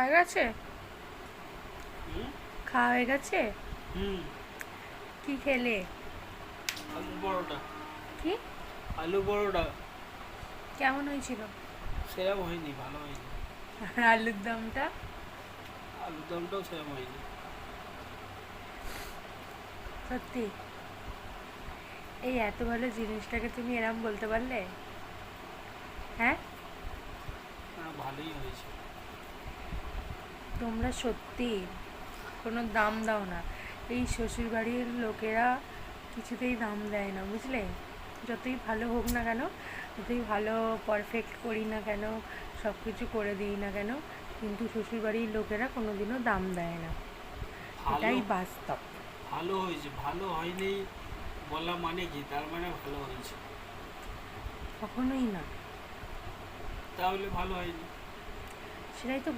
হয়ে গেছে? হুম? খাওয়া হয়ে গেছে? হুম। কি খেলে? আলু পরোটা। কি? আলু পরোটা। কেমন হয়েছিল? সেরম হয়নি, ভালো হয়নি। আর আলুর দমটা? আলুর দমটাও সেরম হয়নি। সত্যি? এই এত ভালো জিনিসটাকে তুমি এরম বলতে পারলে? হ্যাঁ, না, ভালোই হয়েছে। তোমরা সত্যি কোনো দাম দাও না। এই শ্বশুরবাড়ির লোকেরা কিছুতেই দাম দেয় না, বুঝলে? যতই ভালো হোক না কেন, যতই ভালো পারফেক্ট করি না কেন, সব কিছু করে দিই না কেন, কিন্তু শ্বশুরবাড়ির লোকেরা কোনোদিনও দাম দেয় না। ভালো এটাই বাস্তব। ভালো হয়েছে, ভালো হয়নি বলা মানে কি? তার মানে ভালো হয়েছে। কখনোই না। তাহলে ভালো হয়নি। সেটাই তো